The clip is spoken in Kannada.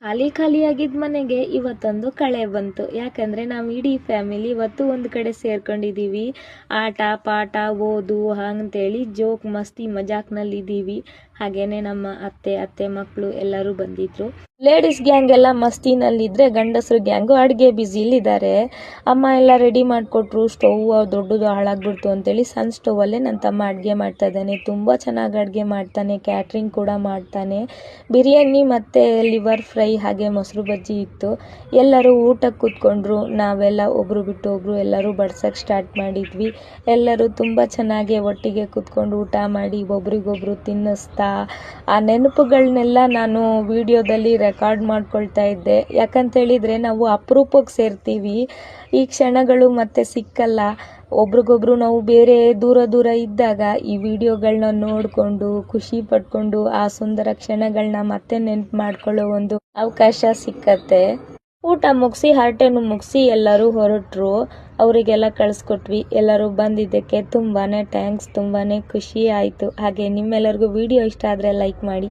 ಖಾಲಿ ಖಾಲಿಯಾಗಿದ್ದ ಮನೆಗೆ ಇವತ್ತೊಂದು ಕಳೆ ಬಂತು. ಯಾಕಂದ್ರೆ ನಾವು ಇಡೀ ಫ್ಯಾಮಿಲಿ ಇವತ್ತು ಒಂದು ಕಡೆ ಸೇರ್ಕೊಂಡಿದ್ದೀವಿ. ಆಟ ಪಾಠ ಓದು ಅಂತೇಳಿ ಜೋಕ್ ಮಸ್ತಿ ಮಜಾಕ್ನಲ್ಲಿ ಇದ್ದೀವಿ. ಹಾಗೇನೆ ನಮ್ಮ ಅತ್ತೆ ಮಕ್ಕಳು ಎಲ್ಲರೂ ಬಂದಿದ್ರು. ಲೇಡೀಸ್ ಗ್ಯಾಂಗ್ ಎಲ್ಲ ಮಸ್ತಿನಲ್ಲಿದ್ರೆ ಗಂಡಸರು ಗ್ಯಾಂಗು ಅಡುಗೆ ಬ್ಯುಸಿಲಿದ್ದಾರೆ. ಅಮ್ಮ ಎಲ್ಲ ರೆಡಿ ಮಾಡಿಕೊಟ್ರು. ಸ್ಟವ್ ದೊಡ್ಡದು ಹಾಳಾಗ್ಬಿಡ್ತು ಅಂತೇಳಿ ಸಣ್ಣ ಸ್ಟವಲ್ಲೇ ನನ್ನ ತಮ್ಮ ಅಡುಗೆ ಮಾಡ್ತಾ ಇದ್ದಾನೆ. ತುಂಬ ಚೆನ್ನಾಗಿ ಅಡುಗೆ ಮಾಡ್ತಾನೆ, ಕ್ಯಾಟ್ರಿಂಗ್ ಕೂಡ ಮಾಡ್ತಾನೆ. ಬಿರಿಯಾನಿ ಮತ್ತು ಲಿವರ್ ಫ್ರೈ ಹಾಗೆ ಮೊಸರು ಬಜ್ಜಿ ಇತ್ತು. ಎಲ್ಲರೂ ಊಟಕ್ಕೆ ಕೂತ್ಕೊಂಡ್ರು. ನಾವೆಲ್ಲ ಒಬ್ಬರು ಬಿಟ್ಟು ಒಬ್ಬರು ಎಲ್ಲರೂ ಬಡ್ಸೋಕ್ಕೆ ಸ್ಟಾರ್ಟ್ ಮಾಡಿದ್ವಿ. ಎಲ್ಲರೂ ತುಂಬ ಚೆನ್ನಾಗಿ ಒಟ್ಟಿಗೆ ಕೂತ್ಕೊಂಡು ಊಟ ಮಾಡಿ ಒಬ್ರಿಗೊಬ್ರು ತಿನ್ನಿಸ್ತಾ ಆ ನೆನಪುಗಳನ್ನೆಲ್ಲ ನಾನು ವಿಡಿಯೋದಲ್ಲಿ ರೆಕಾರ್ಡ್ ಮಾಡ್ಕೊಳ್ತಾ ಇದ್ದೆ. ಯಾಕಂತೇಳಿದರೆ ನಾವು ಅಪರೂಪಕ್ಕೆ ಸೇರ್ತೀವಿ. ಈ ಕ್ಷಣಗಳು ಮತ್ತೆ ಸಿಕ್ಕಲ್ಲ. ಒಬ್ರಿಗೊಬ್ರು ನಾವು ಬೇರೆ ದೂರ ಇದ್ದಾಗ ಈ ವಿಡಿಯೋಗಳನ್ನ ನೋಡಿಕೊಂಡು ಖುಷಿ ಪಡ್ಕೊಂಡು ಆ ಸುಂದರ ಕ್ಷಣಗಳನ್ನ ಮತ್ತೆ ನೆನಪು ಮಾಡ್ಕೊಳ್ಳೋ ಒಂದು ಅವಕಾಶ ಸಿಕ್ಕತ್ತೆ. ಊಟ ಮುಗಿಸಿ ಹರಟೆನು ಮುಗಿಸಿ ಎಲ್ಲರೂ ಹೊರಟರು. ಅವರಿಗೆಲ್ಲ ಕಳಿಸ್ಕೊಟ್ವಿ. ಎಲ್ಲರೂ ಬಂದಿದ್ದಕ್ಕೆ ತುಂಬಾ ಥ್ಯಾಂಕ್ಸ್. ತುಂಬಾ ಖುಷಿ ಆಯಿತು. ಹಾಗೆ ನಿಮ್ಮೆಲ್ಲರಿಗೂ ವಿಡಿಯೋ ಇಷ್ಟ ಆದರೆ ಲೈಕ್ ಮಾಡಿ.